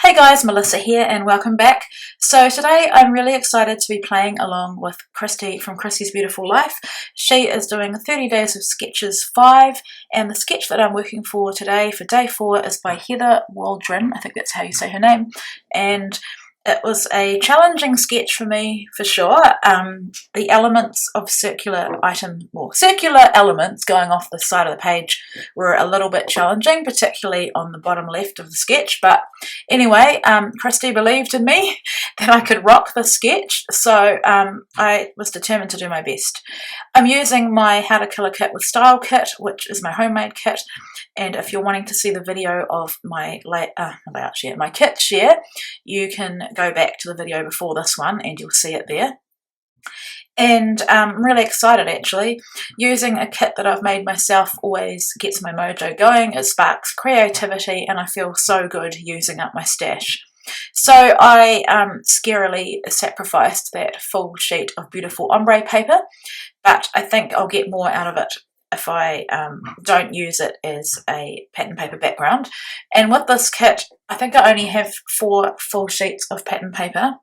Hey guys, Melissa here and welcome back. So today I'm really excited to be playing along with Christy from Christy's Beautiful Life. She is doing 30 Days of Sketches 5 and the sketch that I'm working for today for day 4 is by Heather Waldron, I think that's how you say her name, and it was a challenging sketch for me for sure. The elements of circular elements going off the side of the page were a little bit challenging, particularly on the bottom left of the sketch. But anyway, Christy believed in me that I could rock the sketch, so I was determined to do my best. I'm using my How to Color Kit with Style kit, which is my homemade kit. And if you're wanting to see the video of my kit share, you can go back to the video before this one and you'll see it there. And I'm really excited actually. Using a kit that I've made myself always gets my mojo going, it sparks creativity, and I feel so good using up my stash. So I scarily sacrificed that full sheet of beautiful ombre paper, but I think I'll get more out of it if I don't use it as a pattern paper background. And with this kit, I think I only have 4 full sheets of pattern paper.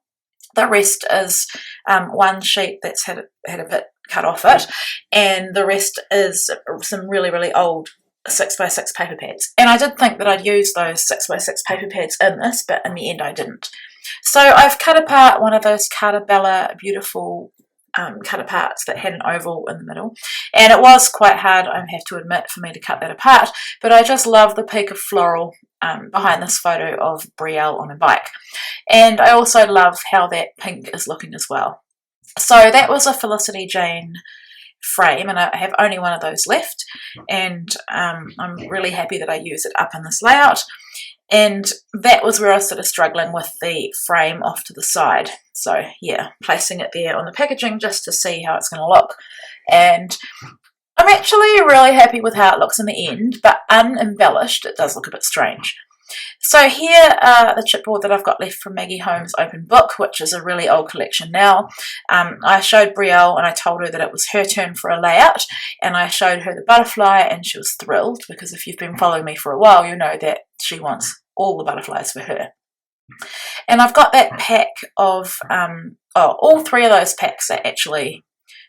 The rest is one sheet that's had a bit cut off it, and the rest is some really, really old 6x6 paper pads. And I did think that I'd use those 6x6 paper pads in this, but in the end I didn't. So I've cut apart one of those Carta Bella beautiful cut aparts that had an oval in the middle, and it was quite hard, I have to admit, for me to cut that apart, but I just love the peak of floral behind this photo of Brielle on a bike, and I also love how that pink is looking as well. So that was a Felicity Jane frame, and I have only one of those left, and I'm really happy that I use it up in this layout. And that was where I was sort of struggling with the frame off to the side. So yeah, placing it there on the packaging just to see how it's going to look. And I'm actually really happy with how it looks in the end, but unembellished, it does look a bit strange. So here are the chipboard that I've got left from Maggie Holmes' Open Book, which is a really old collection now. I showed Brielle and I told her that it was her turn for a layout, and I showed her the butterfly and she was thrilled, because if you've been following me for a while, you know that she wants all the butterflies for her. And I've got that pack of, all 3 of those packs are actually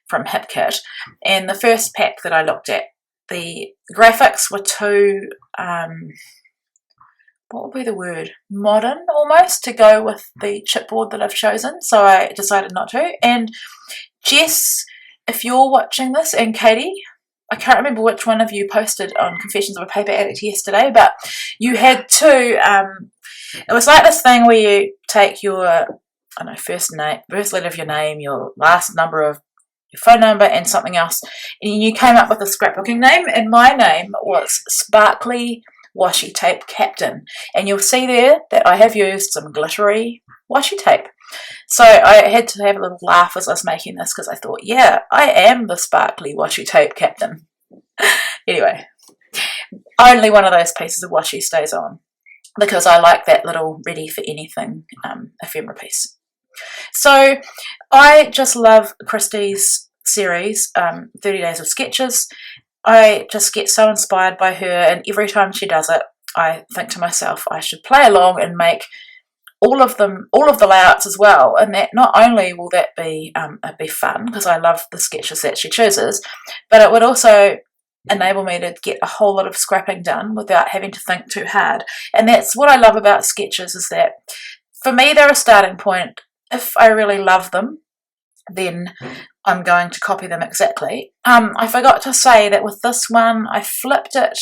from HipKit, and the first pack that I looked at, the graphics were too, what would be the word, modern almost, to go with the chipboard that I've chosen, so I decided not to. And Jess, if you're watching this, and Katie, I can't remember which one of you posted on Confessions of a Paper Addict yesterday, but you had 2, it was like this thing where you take your, I don't know, first letter of your name, your last number of your phone number and something else, and you came up with a scrapbooking name, and my name was Sparkly Washi Tape Captain, and you'll see there that I have used some glittery washi tape. So I had to have a little laugh as I was making this, because I thought, yeah, I am the Sparkly Washi Tape Captain. Anyway, only one of those pieces of washi stays on, because I like that little ready for anything ephemera piece. So I just love Christy's series, 30 Days of Sketches. I just get so inspired by her, and every time she does it, I think to myself, I should play along and make all of the layouts as well. And that not only will that be fun, because I love the sketches that she chooses, but it would also enable me to get a whole lot of scrapping done without having to think too hard. And that's what I love about sketches, is that for me they're a starting point. If I really love them, then I'm going to copy them exactly. I forgot to say that with this one I flipped it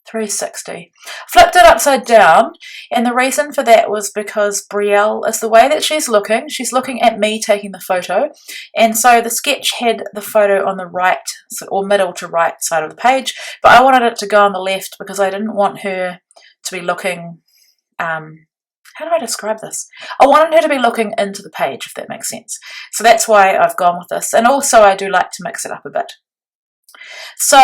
360. Flipped it upside down, and the reason for that was because Brielle is the way that she's looking at me taking the photo, and so the sketch had the photo on the right, or middle to right side of the page, but I wanted it to go on the left because I didn't want her to be looking, how do I describe this? I wanted her to be looking into the page, if that makes sense. So that's why I've gone with this, and also I do like to mix it up a bit. So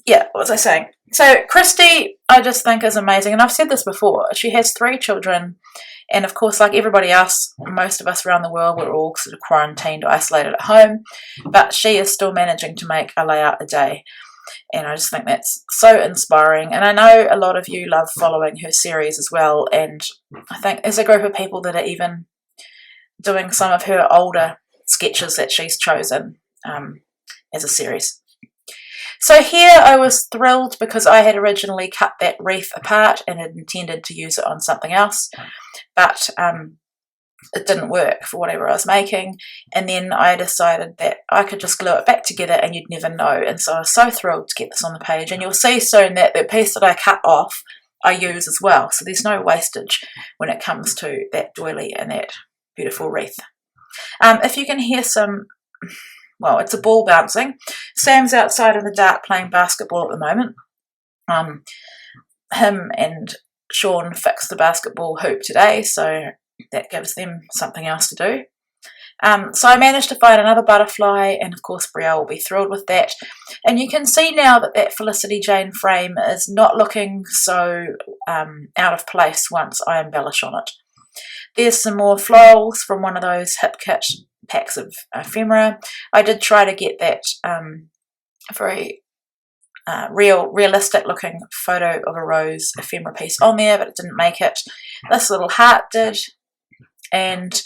yeah, what was I saying? So Christy, I just think, is amazing, and I've said this before, she has 3 children, and of course, like everybody else, most of us around the world, we're all sort of quarantined, isolated at home, but she is still managing to make a layout a day. and I just think that's so inspiring. And I know a lot of you love following her series as well, and I think there's a group of people that are even doing some of her older sketches that she's chosen as a series. So here I was thrilled because I had originally cut that wreath apart and had intended to use it on something else, but it didn't work for whatever I was making, and then I decided that I could just glue it back together and you'd never know. And so I was so thrilled to get this on the page, and you'll see soon that the piece that I cut off I use as well, so there's no wastage when it comes to that doily and that beautiful wreath. If you can hear some, well, it's a ball bouncing. Sam's outside in the dark playing basketball at the moment. Him and Sean fixed the basketball hoop today, so that gives them something else to do. So I managed to find another butterfly, and of course Brielle will be thrilled with that. And you can see now that that Felicity Jane frame is not looking so out of place once I embellish on it. There's some more florals from one of those Hip Kit packs of ephemera. I did try to get that very realistic looking photo of a rose ephemera piece on there, but it didn't make it. This little heart did. And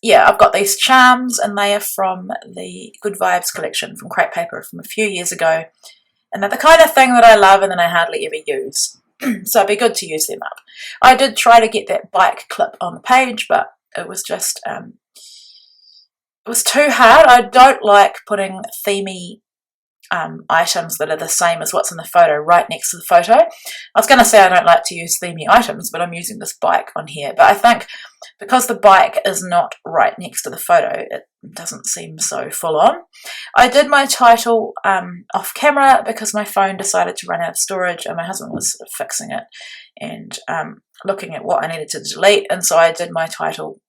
yeah, I've got these charms, and they are from the Good Vibes collection from Crepe Paper from a few years ago, and they're the kind of thing that I love and then I hardly ever use. So it'd be good to use them up. I did try to get that bike clip on the page, but it was just it was too hard. I don't like putting themey items that are the same as what's in the photo right next to the photo. I was going to say I don't like to use themey items, but I'm using this bike on here. But I think because the bike is not right next to the photo, it doesn't seem so full on. I did my title off camera because my phone decided to run out of storage, and my husband was sort of fixing it and looking at what I needed to delete, and so I did my title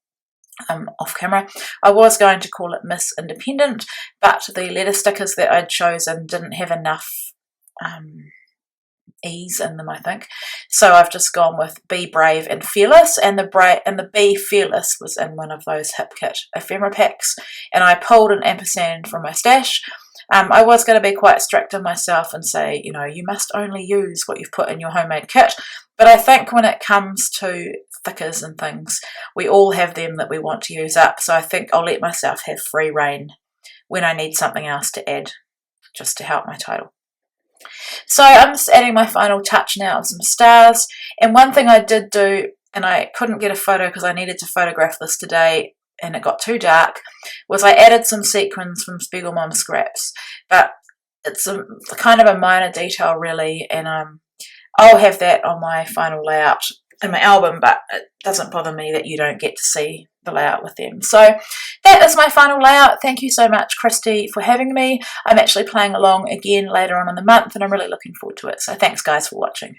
off camera. I was going to call it Miss Independent, but the letter stickers that I'd chosen didn't have enough ease in them, I think. So I've just gone with Be Brave and Fearless, and the Be Fearless was in one of those Hip Kit ephemera packs, and I pulled an ampersand from my stash. I was going to be quite strict on myself and say, you know, you must only use what you've put in your homemade kit, but I think when it comes to thickers and things, we all have them that we want to use up, so I think I'll let myself have free rein when I need something else to add just to help my title. So I'm just adding my final touch now of some stars, and one thing I did do, and I couldn't get a photo because I needed to photograph this today and it got too dark, was I added some sequins from Spiegelmom scraps, but it's a kind of a minor detail really, and I'll have that on my final layout in my album, but it doesn't bother me that you don't get to see the layout with them. So that is my final layout. Thank you so much, Christy, for having me. I'm actually playing along again later on in the month, and I'm really looking forward to it. So thanks guys for watching.